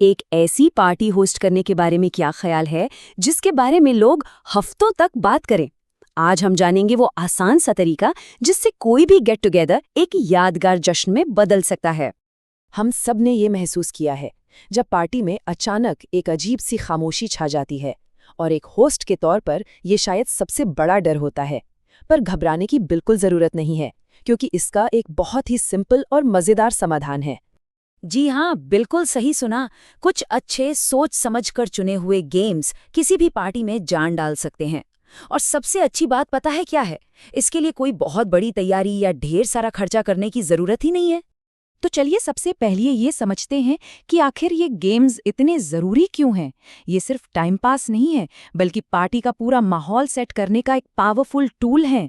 एक ऐसी party host करने के बारे में क्या ख्याल है जिसके बारे में लोग हफ्तों तक बात करें? आज हम जानेंगे वो आसान सा तरीका जिससे कोई भी गेट टुगेदर एक यादगार जश्न में बदल सकता है। हम सब ने ये महसूस किया है जब पार्टी में अचानक एक अजीब सी खामोशी छा जाती है, और एक होस्ट के तौर पर यह शायद सबसे बड़ा डर होता है। पर घबराने की बिल्कुल ज़रूरत नहीं है, क्योंकि इसका एक बहुत ही सिंपल और मज़ेदार समाधान है। जी हाँ, बिल्कुल सही सुना। कुछ अच्छे सोच समझकर चुने हुए गेम्स किसी भी पार्टी में जान डाल सकते हैं। और सबसे अच्छी बात पता है क्या है? इसके लिए कोई बहुत बड़ी तैयारी या ढेर सारा खर्चा करने की जरूरत ही नहीं है। तो चलिए सबसे पहले ये समझते हैं कि आखिर ये गेम्स इतने ज़रूरी क्यों हैं। ये सिर्फ टाइम पास नहीं है, बल्कि पार्टी का पूरा माहौल सेट करने का एक पावरफुल टूल है।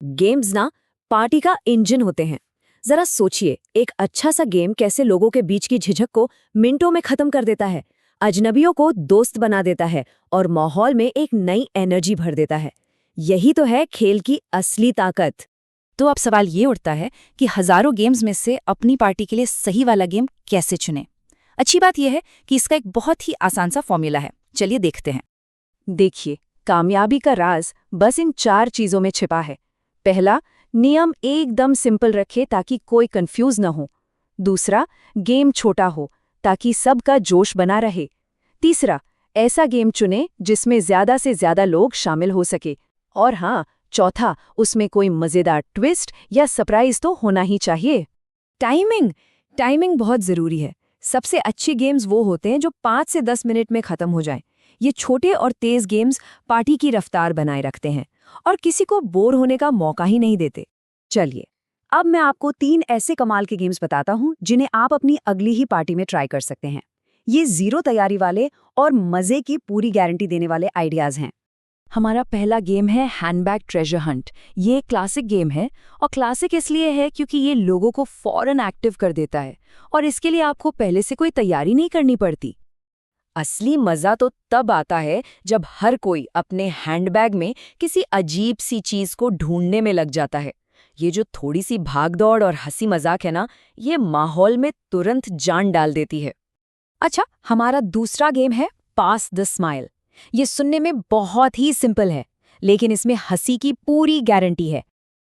गेम्स ना पार्टी का इंजन होते हैं। जरा सोचिए, एक अच्छा सा गेम कैसे लोगों के बीच की झिझक को मिनटों में खत्म कर देता है, अजनबियों को दोस्त बना देता है और माहौल में एक नई एनर्जी भर देता है। यही तो है खेल की असली ताकत। तो अब सवाल ये उठता है कि हज़ारों गेम्स में से अपनी पार्टी के लिए सही वाला गेम कैसे चुनें। अच्छी बात यह है कि इसका एक बहुत ही आसान सा फॉर्मूला है। चलिए देखते हैं। देखिए, कामयाबी का राज बस इन 4 चीज़ों में छिपा है। पहला, नियम एकदम सिंपल रखें ताकि कोई कंफ्यूज न हो। दूसरा, गेम छोटा हो ताकि सबका जोश बना रहे। तीसरा, ऐसा गेम चुनें जिसमें ज़्यादा से ज़्यादा लोग शामिल हो सके। और हाँ, चौथा, उसमें कोई मज़ेदार ट्विस्ट या सरप्राइज तो होना ही चाहिए। टाइमिंग बहुत ज़रूरी है। सबसे अच्छे गेम्स वो होते हैं जो 5 से 10 मिनट में ख़त्म हो जाएं। ये छोटे और तेज़ गेम्स पार्टी की रफ्तार बनाए रखते हैं और किसी को बोर होने का मौका ही नहीं देते। चलिए, अब मैं आपको 3 ऐसे कमाल के गेम्स बताता हूँ जिन्हें आप अपनी अगली ही पार्टी में ट्राई कर सकते हैं। ये ज़ीरो तैयारी वाले और मज़े की पूरी गारंटी देने वाले आइडियाज़ हैं। हमारा पहला गेम है हैंडबैग ट्रेजर हंट। ये एक क्लासिक गेम है, और क्लासिक इसलिए है क्योंकि ये लोगों को फौरन एक्टिव कर देता है और इसके लिए आपको पहले से कोई तैयारी नहीं करनी पड़ती। असली मज़ा तो तब आता है जब हर कोई अपने हैंडबैग में किसी अजीब सी चीज़ को ढूंढने में लग जाता है। ये जो थोड़ी सी भागदौड़ और हंसी मजाक है ना, ये माहौल में तुरंत जान डाल देती है। अच्छा, हमारा दूसरा गेम है पास द स्माइल। ये सुनने में बहुत ही सिंपल है, लेकिन इसमें हंसी की पूरी गारंटी है।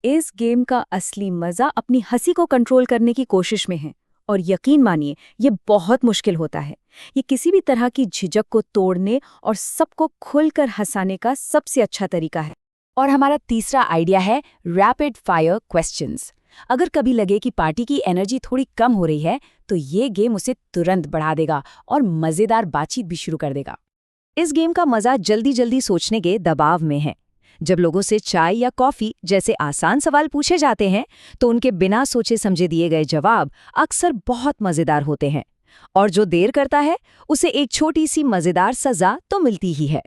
इस गेम का असली मज़ा अपनी हंसी को कंट्रोल करने की कोशिश में है, और यकीन मानिए ये बहुत मुश्किल होता है। ये किसी भी तरह की झिझक को तोड़ने और सबको खुलकर हंसाने का सबसे अच्छा तरीका है। और हमारा तीसरा आइडिया है रैपिड फायर क्वेश्चंस। अगर कभी लगे कि पार्टी की एनर्जी थोड़ी कम हो रही है, तो ये गेम उसे तुरंत बढ़ा देगा और मज़ेदार बातचीत भी शुरू कर देगा। इस गेम का मज़ा जल्दी जल्दी सोचने के दबाव में है। जब लोगों से चाय या कॉफ़ी जैसे आसान सवाल पूछे जाते हैं, तो उनके बिना सोचे समझे दिए गए जवाब अक्सर बहुत मज़ेदार होते हैं, और जो देर करता है उसे एक छोटी सी मज़ेदार सज़ा तो मिलती ही है।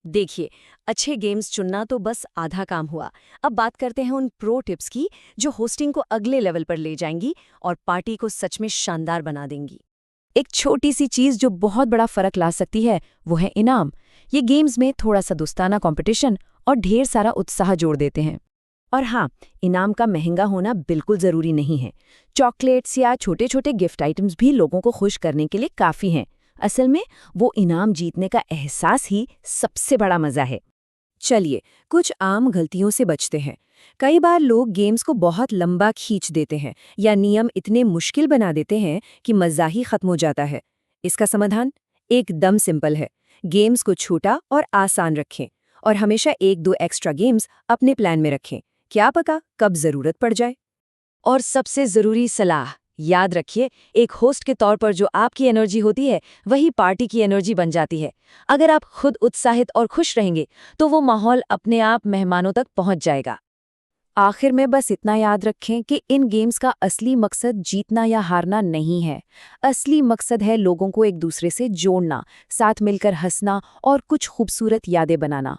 देखिए, अच्छे गेम्स चुनना तो बस आधा काम हुआ। अब बात करते हैं उन प्रो टिप्स की जो होस्टिंग को अगले लेवल पर ले जाएंगी और पार्टी को सच में शानदार बना देंगी। एक छोटी सी चीज़ जो बहुत बड़ा फर्क ला सकती है, वो है इनाम। ये गेम्स में थोड़ा सा दोस्ताना कंपटीशन और ढेर सारा उत्साह जोड़ देते हैं। और हाँ, इनाम का महंगा होना बिल्कुल ज़रूरी नहीं है। चॉकलेट्स या छोटे छोटे गिफ्ट आइटम्स भी लोगों को खुश करने के लिए काफ़ी हैं। असल में वो इनाम जीतने का एहसास ही सबसे बड़ा मज़ा है। चलिए, कुछ आम गलतियों से बचते हैं। कई बार लोग गेम्स को बहुत लंबा खींच देते हैं या नियम इतने मुश्किल बना देते हैं कि मज़ा ही खत्म हो जाता है। इसका समाधान एकदम सिंपल है। गेम्स को छोटा और आसान रखें, और हमेशा 1-2 एक्स्ट्रा गेम्स अपने प्लान में रखें। क्या पता कब ज़रूरत पड़ जाए। और सबसे ज़रूरी सलाह, याद रखिए, एक होस्ट के तौर पर जो आपकी एनर्जी होती है वही पार्टी की एनर्जी बन जाती है। अगर आप खुद उत्साहित और खुश रहेंगे तो वो माहौल अपने आप मेहमानों तक पहुंच जाएगा। आखिर में बस इतना याद रखें कि इन गेम्स का असली मकसद जीतना या हारना नहीं है। असली मकसद है लोगों को एक दूसरे से जोड़ना, साथ मिलकर हंसना और कुछ खूबसूरत यादें बनाना।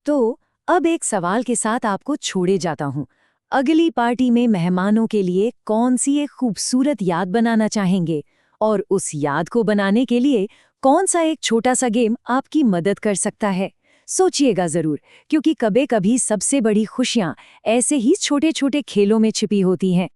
तो अब एक सवाल के साथ आपको छोड़े जाता हूँ। अगली पार्टी में मेहमानों के लिए कौन सी एक खूबसूरत याद बनाना चाहेंगे? और उस याद को बनाने के लिए कौन सा एक छोटा सा गेम आपकी मदद कर सकता है? सोचिएगा ज़रूर, क्योंकि कभी-कभी सबसे बड़ी खुशियाँ ऐसे ही छोटे-छोटे खेलों में छिपी होती हैं।